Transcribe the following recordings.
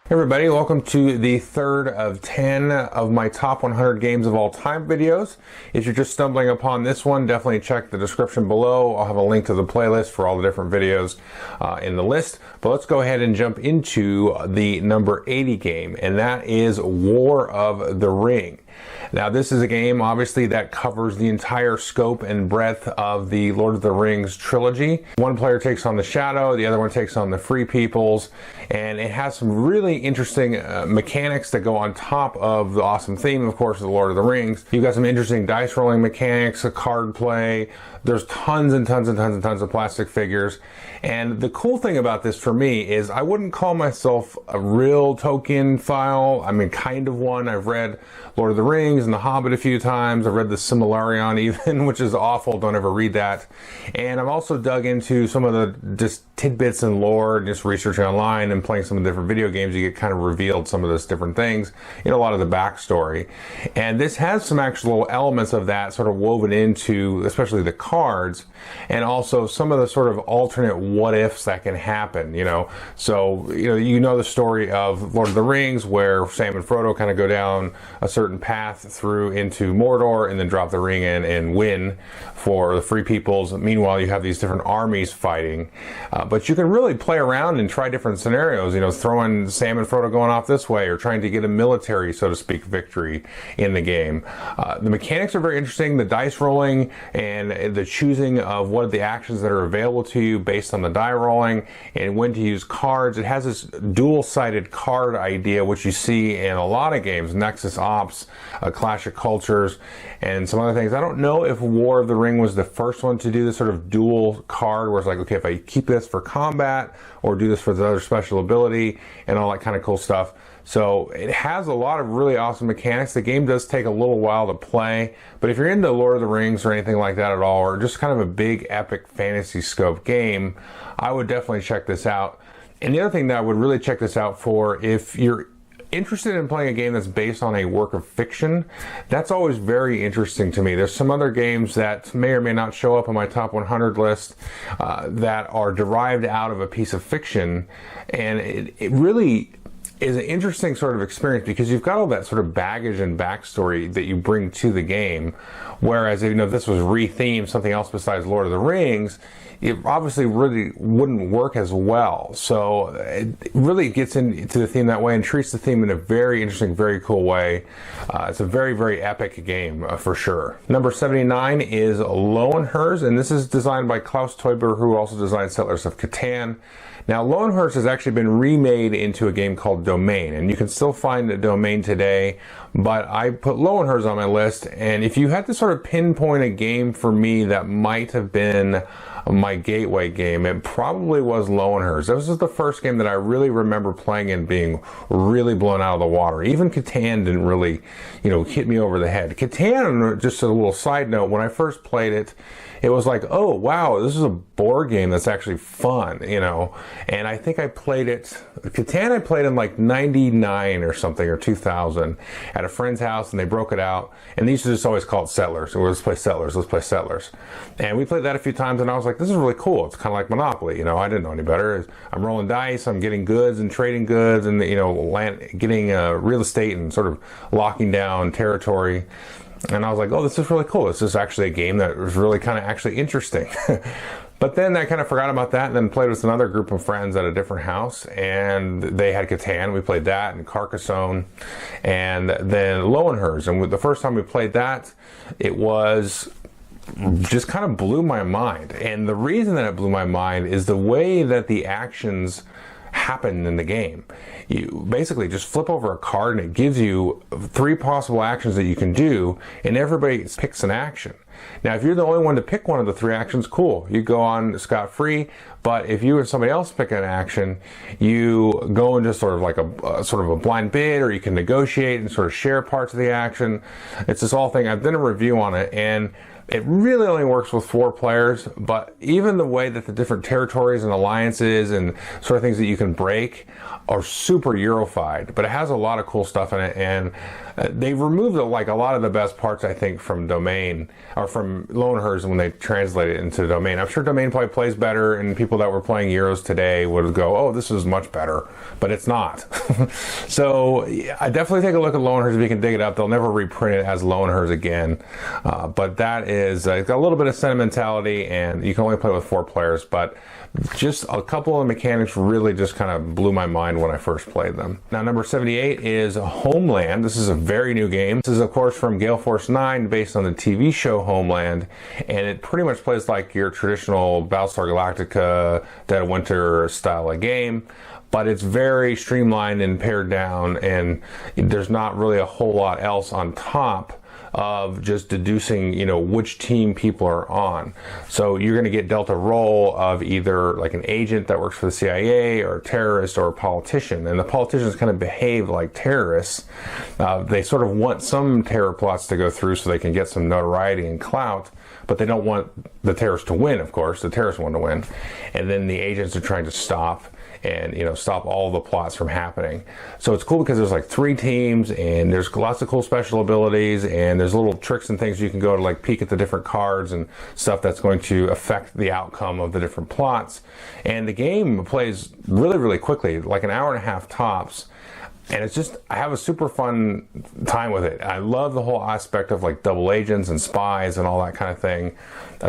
Hey everybody, welcome to the third of 10 of my top 100 games of all time videos. If you're just stumbling upon this one, definitely check the description below. I'll have a link to the playlist for all the different videos in the list. But let's go ahead and jump into the number 80 game, and that is War of the Ring. Now, this is a game, obviously, that covers the entire scope and breadth of the Lord of the Rings trilogy. One player takes on the Shadow, the other one takes on the Free Peoples, and it has some really interesting mechanics that go on top of the awesome theme, of course, of the Lord of the Rings. You've got some interesting dice rolling mechanics, a card play. There's tons and tons and tons and tons of plastic figures. And the cool thing about this for me is I wouldn't call myself a real Tolkien file. I mean, kind of one. I've read Lord of the Rings and The Hobbit a few times. I've read the Silmarillion even, which is awful. Don't ever read that. And I've also dug into some of the just tidbits and lore, just researching online and playing some of the different video games. You get kind of revealed some of those different things, a lot of the backstory. And this has some actual elements of that sort of woven into, especially the cards, and also some of the sort of alternate what ifs that can happen, So, the story of Lord of the Rings where Sam and Frodo kind of go down a certain path through into Mordor and then drop the ring in and win for the Free Peoples. Meanwhile, you have these different armies fighting. But you can really play around and try different scenarios, throwing Sam and Frodo going off this way or trying to get a military, so to speak, victory in the game. The mechanics are very interesting. The dice rolling and the choosing of what are the actions that are available to you based on the die rolling and when to use cards. It has this dual-sided card idea, which you see in a lot of games, Nexus Ops, Clash of Cultures, and some other things. I don't know if War of the Ring was the first one to do this sort of dual card where it's like, okay, if I keep this for combat or do this for the other special ability and all that kind of cool stuff. So it has a lot of really awesome mechanics. The game does take a little while to play, but if you're into Lord of the Rings or anything like that at all, or just kind of a big epic fantasy scope game, I would definitely check this out. And the other thing that I would really check this out for, if you're interested in playing a game that's based on a work of fiction, that's always very interesting to me. There's some other games that may or may not show up on my top 100 list that are derived out of a piece of fiction, and it really is an interesting sort of experience because you've got all that sort of baggage and backstory that you bring to the game, whereas if this was re-themed something else besides Lord of the Rings, it obviously really wouldn't work as well. So it really gets into the theme that way and treats the theme in a very interesting, very cool way. It's a very, very epic game for sure. Number 79 is Lowenherz, and this is designed by Klaus Teuber, who also designed Settlers of Catan. Now, Lowenherz has actually been remade into a game called Domain, and you can still find a Domain today, but I put Lowenherz on my list, and if you had to sort of pinpoint a game for me that might have been my gateway game, it probably was Lowenherz. This was the first game that I really remember playing and being really blown out of the water. Even Catan didn't really, hit me over the head. Catan, just a little side note, when I first played it, it was like, oh wow, this is a board game that's actually fun, And I think I played it, Catan I played in like 99 or something, or 2000, at a friend's house, and they broke it out, and they used to just always call it Settlers. So let's play Settlers, let's play Settlers. And we played that a few times, and I was like, this is really cool. It's kind of like Monopoly, I didn't know any better. I'm rolling dice, I'm getting goods and trading goods, and getting real estate and sort of locking down territory. And I was like, oh, this is really cool. This is actually a game that was really kind of actually interesting. But then I kind of forgot about that and then played with another group of friends at a different house, and they had Catan. We played that and Carcassonne, and then Lowenherz. And the first time we played that, it was just kind of blew my mind. And the reason that it blew my mind is the way that the actions happen in the game. You basically just flip over a card and it gives you 3 possible actions that you can do, and everybody picks an action. Now, if you're the only one to pick one of the 3 actions, cool, you go on scot-free. But if you or somebody else pick an action, you go into sort of like a blind bid, or you can negotiate and sort of share parts of the action. It's this whole thing. I've done a review on it, and It really only works with 4 players, but even the way that the different territories and alliances and sort of things that you can break are super Eurofied, but it has a lot of cool stuff in it, and they've removed like a lot of the best parts, I think, from Domain, or from Lonehurst when they translate it into Domain. I'm sure Domain probably plays better, and people that were playing Euros today would go, oh, this is much better, but it's not. So I definitely take a look at Lonehurst if you can dig it up. They'll never reprint it as Lonehurst again, but that is it's got a little bit of sentimentality, and you can only play with 4 players, but just a couple of mechanics really just kind of blew my mind when I first played them. Now, number 78 is Homeland. This is a very new game. This is, of course, from Gale Force 9, based on the TV show Homeland, and it pretty much plays like your traditional Battlestar Galactica, Dead of Winter style of game, but it's very streamlined and pared down, and there's not really a whole lot else on top of just deducing, you know, which team people are on. So you're going to get dealt a role of either like an agent that works for the CIA, or a terrorist, or a politician. And the politicians kind of behave like terrorists. They sort of want some terror plots to go through so they can get some notoriety and clout, but they don't want the terrorists to win, of course. The terrorists want to win. And then the agents are trying to stop and, you know, stop all the plots from happening. So it's cool because there's like 3 teams, and there's lots of cool special abilities, and there's little tricks and things you can go to, like peek at the different cards and stuff that's going to affect the outcome of the different plots. And the game plays really, really quickly, like an hour and a half tops. And it's just, I have a super fun time with it. I love the whole aspect of like double agents and spies and all that kind of thing.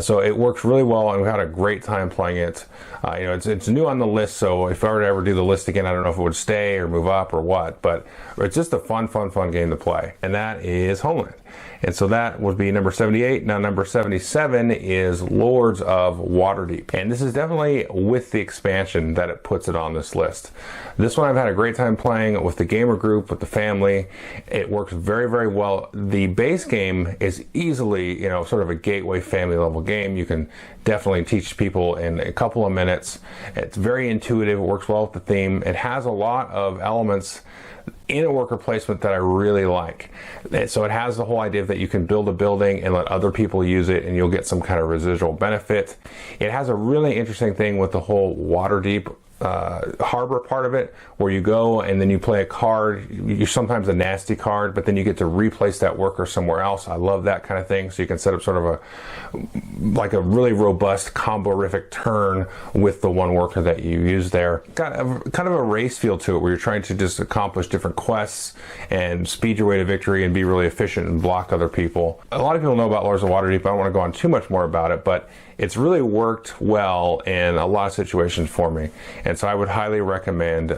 So it works really well, and we had a great time playing it. You know, it's new on the list, so if I were to ever do the list again, I don't know if it would stay or move up or what, but it's just a fun game to play. And that is Homeland. And so that would be number 78. Now, number 77 is Lords of Waterdeep. And this is definitely with the expansion that it puts it on this list. This one I've had a great time playing with the gamer group, with the family. It works very, very well. The base game is easily, you know, sort of a gateway family level game. You can definitely teach people in a couple of minutes. It's very intuitive. It works well with the theme. It has a lot of elements in a worker placement that I really like. So it has the whole idea that you can build a building and let other people use it, and you'll get some kind of residual benefit. It has a really interesting thing with the whole Waterdeep harbor part of it, where you go and then you play a card. You're sometimes a nasty card, but then you get to replace that worker somewhere else. I love that kind of thing. So you can set up sort of a really robust combo-rific turn with the one worker that you use there. Got kind of a race feel to it, where you're trying to just accomplish different quests and speed your way to victory and be really efficient and block other people. A lot of people know about Lords of Waterdeep. I don't want to go on too much more about it, but it's really worked well in a lot of situations for me. And so I would highly recommend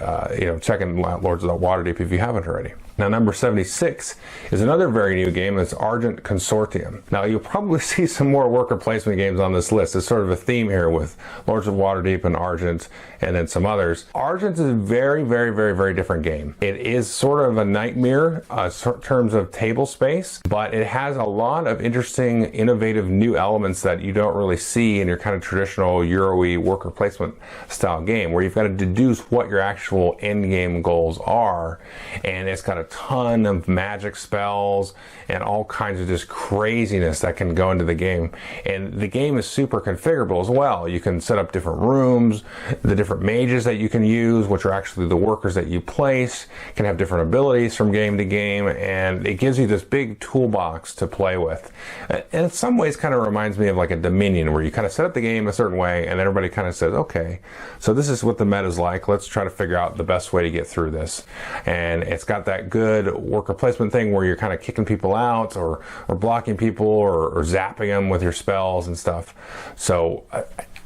checking Lords of Waterdeep if you haven't already. Now, number 76 is another very new game. It's Argent Consortium. Now, you'll probably see some more worker placement games on this list. It's sort of a theme here with Lords of Waterdeep and Argent, and then some others. Argent is a very, very, very, very different game. It is sort of a nightmare in terms of table space, but it has a lot of interesting, innovative new elements that you don't really see in your kind of traditional Euro-y worker placement style game, where you've got to deduce what your actual end game goals are, and it's got a ton of magic spells and all kinds of just craziness that can go into the game. And the game is super configurable as well. You can set up different rooms, the different mages that you can use, which are actually the workers that you place, can have different abilities from game to game, and it gives you this big toolbox to play with. And in some ways kind of reminds me of like a Dominion, where you kind of set up the game a certain way and everybody kind of says, okay, so this is what the meta is like. Let's try to figure out the best way to get through this. And it's got that good worker placement thing where you're kind of kicking people out or blocking people or zapping them with your spells and stuff. So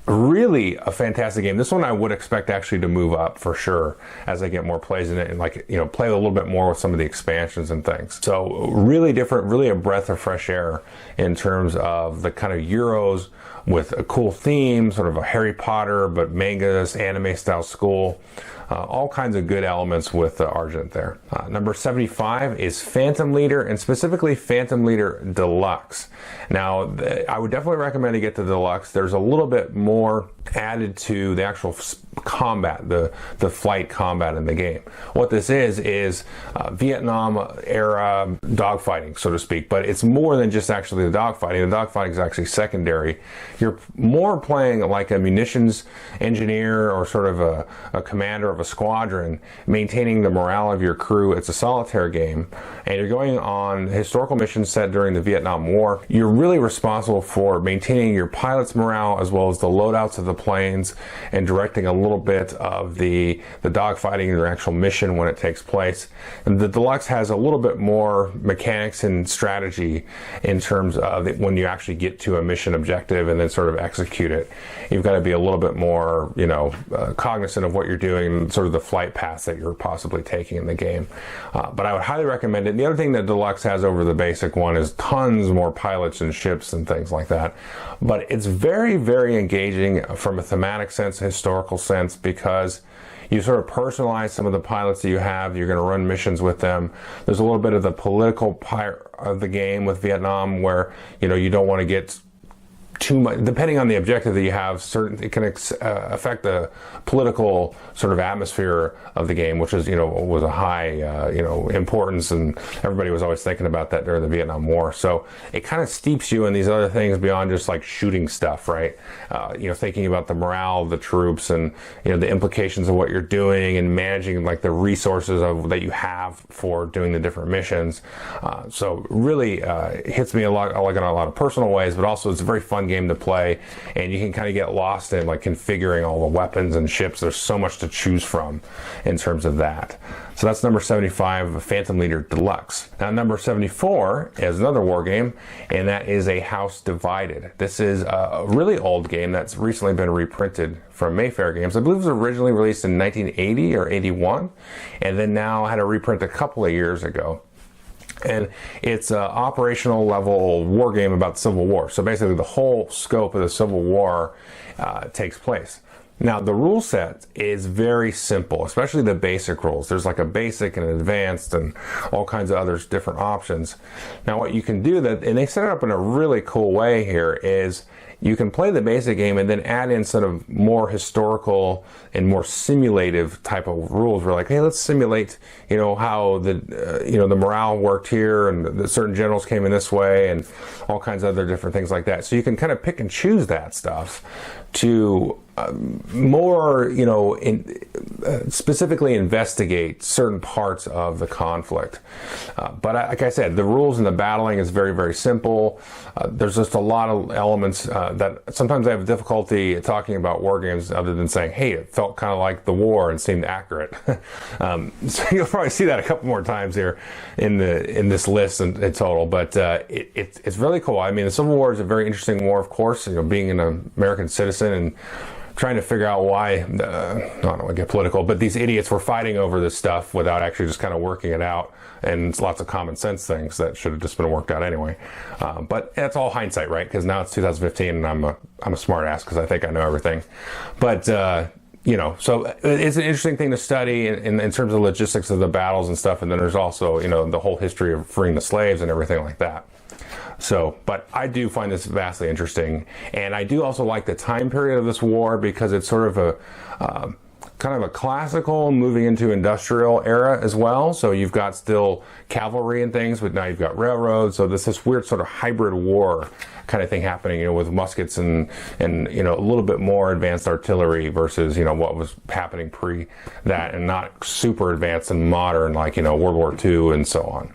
really a fantastic game. This one I would expect actually to move up for sure as I get more plays in it and play a little bit more with some of the expansions and things. So really different, really a breath of fresh air in terms of the kind of Euros with a cool theme, sort of a Harry Potter but mangas, anime style school. All kinds of good elements with Argent there. Number 75 is Phantom Leader, and specifically Phantom Leader Deluxe. Now, I would definitely recommend to get the Deluxe. There's a little bit more added to the actual combat, the flight combat in the game. What this is Vietnam era dogfighting, so to speak, but it's more than just actually the dogfighting. The dogfighting is actually secondary. You're more playing like a munitions engineer or sort of a commander of a squadron, maintaining the morale of your crew. It's a solitaire game, and you're going on historical missions set during the Vietnam War. You're really responsible for maintaining your pilot's morale as well as the loadouts of the planes and directing a little bit of the dogfighting and the actual mission when it takes place. And the Deluxe has a little bit more mechanics and strategy in terms of when you actually get to a mission objective and then sort of execute it. You've got to be a little bit more, cognizant of what you're doing and sort of the flight paths that you're possibly taking in the game. But I would highly recommend it. And the other thing that Deluxe has over the basic one is tons more pilots and ships and things like that. But it's very, very engaging from a thematic sense, a historical sense, because you sort of personalize some of the pilots that you have. You're going to run missions with them. There's a little bit of the political part of the game with Vietnam where, you don't want to get too much, depending on the objective that you have, it can affect the political sort of atmosphere of the game, which is, was a high, importance, and everybody was always thinking about that during the Vietnam War. So it kind of steeps you in these other things beyond just like shooting stuff, right? Thinking about the morale of the troops and, the implications of what you're doing and managing like the resources that you have for doing the different missions. So really hits me a lot, like in a lot of personal ways, but also it's a very fun game to play, and you can kind of get lost in like configuring all the weapons and ships. There's so much to choose from in terms of that. So that's number 75, Phantom Leader Deluxe. Now number 74 is another war game, and that is A House Divided. This is a really old game that's recently been reprinted from Mayfair Games. I believe it was originally released in 1980 or 81, and then now had a reprint a couple of years ago. And it's an operational level war game about the Civil War. So basically the whole scope of the Civil War takes place. Now the rule set is very simple, especially the basic rules. There's like a basic and an advanced and all kinds of other different options. Now what you can do, and they set it up in a really cool way here, is you can play the basic game and then add in sort of more historical and more simulative type of rules. We're like, hey, let's simulate, how the morale worked here, and the certain generals came in this way, and all kinds of other different things like that. So you can kind of pick and choose that stuff to more, specifically investigate certain parts of the conflict. But like I said, the rules and the battling is very, very simple. There's just a lot of elements that sometimes I have difficulty talking about war games other than saying, hey, it felt kind of like the war and seemed accurate. So you'll probably see that a couple more times here in this list in total. But it's really cool. I mean, the Civil War is a very interesting war, of course, being an American citizen and trying to figure out why, I don't want to get political, but these idiots were fighting over this stuff without actually just kind of working it out. And it's lots of common sense things that should have just been worked out anyway. But that's all hindsight, right? Because now it's 2015 and I'm a smart ass because I think I know everything. But, so it's an interesting thing to study in terms of logistics of the battles and stuff. And then there's also, the whole history of freeing the slaves and everything like that. So, but I do find this vastly interesting, and I do also like the time period of this war because it's sort of a kind of a classical moving into industrial era as well. So you've got still cavalry and things, but now you've got railroads. So this weird sort of hybrid war kind of thing happening, with muskets and a little bit more advanced artillery versus what was happening pre that, and not super advanced and modern like World War II and so on.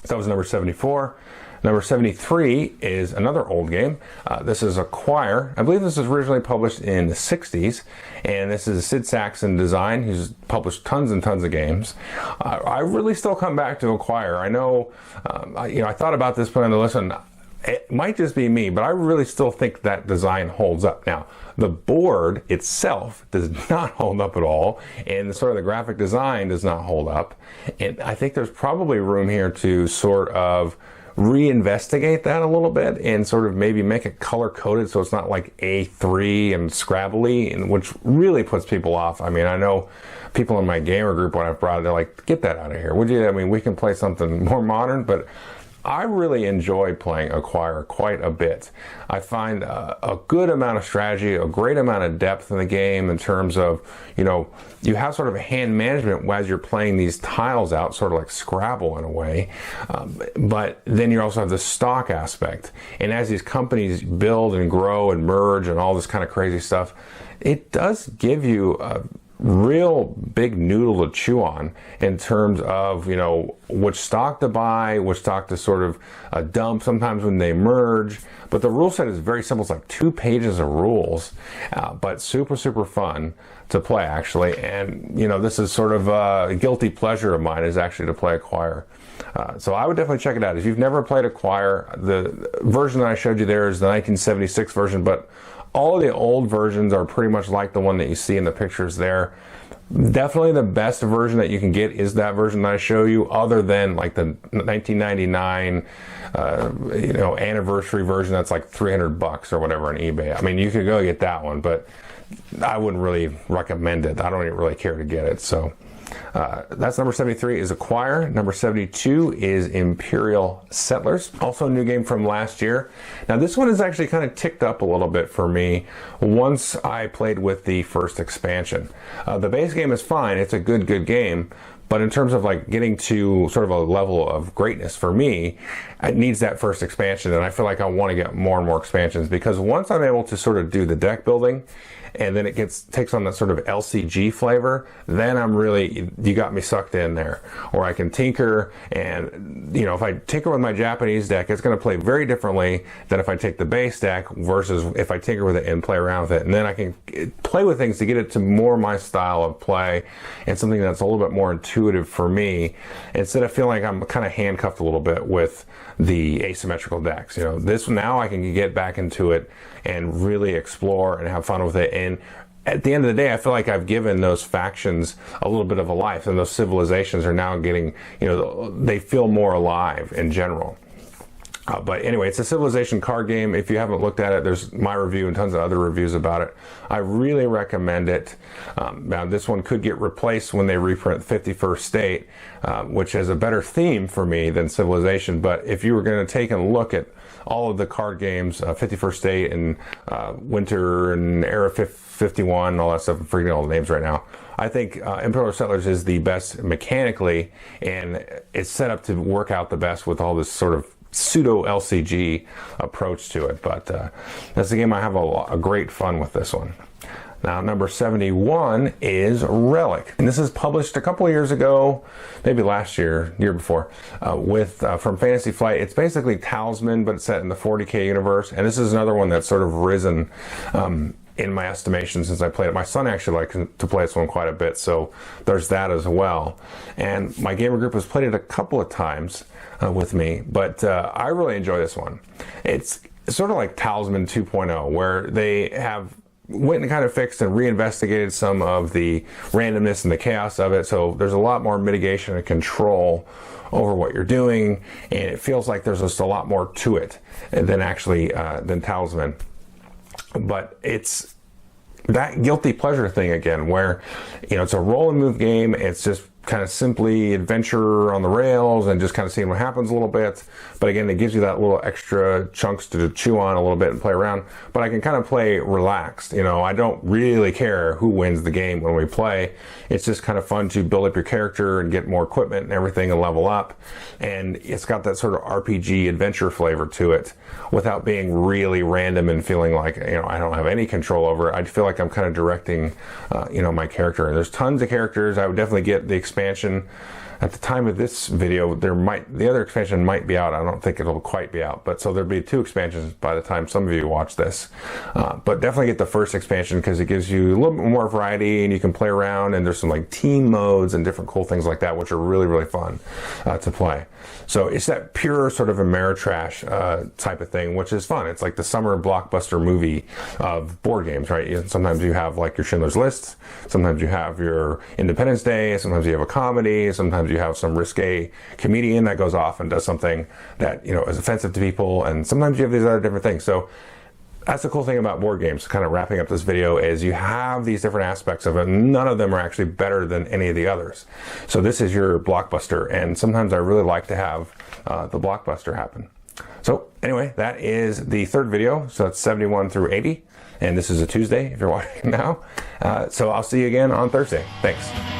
So that was number 74. Number 73 is another old game. This is Acquire. I believe this was originally published in the 60s, and this is a Sid Saxon design. He's published tons and tons of games. I really still come back to Acquire. I know, I thought about this putting on the list, and it might just be me, but I really still think that design holds up. Now, the board itself does not hold up at all, and the graphic design does not hold up. And I think there's probably room here to sort of reinvestigate that a little bit and sort of maybe make it color coded so it's not like A3 and scrabbly, and which really puts people off. I mean, I know people in my gamer group when I've brought it, they're like, get that out of here, would you? I mean, we can play something more modern, but I really enjoy playing Acquire quite a bit. I find a good amount of strategy, a great amount of depth in the game in terms of, you know, you have sort of a hand management as you're playing these tiles out, sort of like Scrabble in a way. But then you also have the stock aspect. And as these companies build and grow and merge and all this kind of crazy stuff, it does give you a real big noodle to chew on in terms of, you know, which stock to buy, which stock to sort of dump sometimes when they merge. But the rule set is very simple. It's like 2 pages of rules, but super, super fun to play, actually. And, you know, this is sort of a guilty pleasure of mine, is actually to play Acquire. So I would definitely check it out. If you've never played Acquire, the version that I showed you there is the 1976 version, but all of the old versions are pretty much like the one that you see in the pictures there. Definitely the best version that you can get is that version that I show you, other than like the 1999 you know, anniversary version that's like $300 or whatever on eBay. I mean, you could go get that one, but I wouldn't really recommend it. I don't even really care to get it. So that's number 73 is Acquire. Number 72 is Imperial Settlers. Also a new game from last year. Now this one is actually kind of ticked up a little bit for me once I played with the first expansion. The base game is fine. It's a good game. But in terms of like getting to sort of a level of greatness for me, it needs that first expansion. And I feel like I want to get more and more expansions, because once I'm able to sort of do the deck building, and then it takes on that sort of LCG flavor, then I'm really, you got me sucked in there. Or I can tinker, and, you know, if I tinker with my Japanese deck, it's going to play very differently than if I take the base deck versus if I tinker with it and play around with it. And then I can play with things to get it to more my style of play and something that's a little bit more intuitive for me, instead of feeling like I'm kind of handcuffed a little bit with the asymmetrical decks. You know, this now I can get back into it and really explore and have fun with it. And at the end of the day, I feel like I've given those factions a little bit of a life, and those civilizations are now getting, you know, they feel more alive in general. But anyway, it's a civilization card game. If you haven't looked at it, there's my review and tons of other reviews about it. I really recommend it. Now, this one could get replaced when they reprint 51st State, which has a better theme for me than Civilization. But if you were going to take a look at all of the card games, 51st State and Winter and Era 51 and all that stuff, I'm forgetting all the names right now, I think Imperial Settlers is the best mechanically, and it's set up to work out the best with all this sort of pseudo LCG approach to it. But that's a game I have a great fun with this one. Now, number 71 is Relic, and this is published a couple of years ago, maybe last year, year before, from Fantasy Flight. It's basically Talisman, but it's set in the 40K universe, and this is another one that's sort of risen in my estimation since I played it. My son actually likes to play this one quite a bit, so there's that as well. And my gamer group has played it a couple of times with me, but I really enjoy this one. It's sort of like Talisman 2.0, where they have went and kind of fixed and reinvestigated some of the randomness and the chaos of it. So there's a lot more mitigation and control over what you're doing, and it feels like there's just a lot more to it than actually than Talisman. But it's that guilty pleasure thing again, where, you know, it's a roll and move game. It's just kind of simply adventure on the rails and just kind of seeing what happens a little bit. But again, it gives you that little extra chunks to chew on a little bit and play around. But I can kind of play relaxed. You know, I don't really care who wins the game when we play. It's just kind of fun to build up your character and get more equipment and everything and level up. And it's got that sort of RPG adventure flavor to it without being really random and feeling like, you know, I don't have any control over it. I feel like I'm kind of directing, you know, my character. And there's tons of characters. I would definitely get the expansion. At the time of this video, the other expansion might be out. I don't think it'll quite be out, but so there'll be 2 expansions by the time some of you watch this. But definitely get the first expansion, because it gives you a little bit more variety and you can play around, and there's some like team modes and different cool things like that, which are really, really fun to play. So it's that pure sort of Ameritrash type of thing, which is fun. It's like the summer blockbuster movie of board games, right? Sometimes you have like your Schindler's List, sometimes you have your Independence Day, sometimes you have a comedy, sometimes you have some risque comedian that goes off and does something that, you know, is offensive to people, and sometimes you have these other different things. So that's the cool thing about board games, kind of wrapping up this video, is you have these different aspects of it. None of them are actually better than any of the others. So this is your blockbuster, and sometimes I really like to have the blockbuster happen. So anyway, that is the third video. So that's 71 through 80. And this is a Tuesday if you're watching now. So I'll see you again on Thursday. Thanks.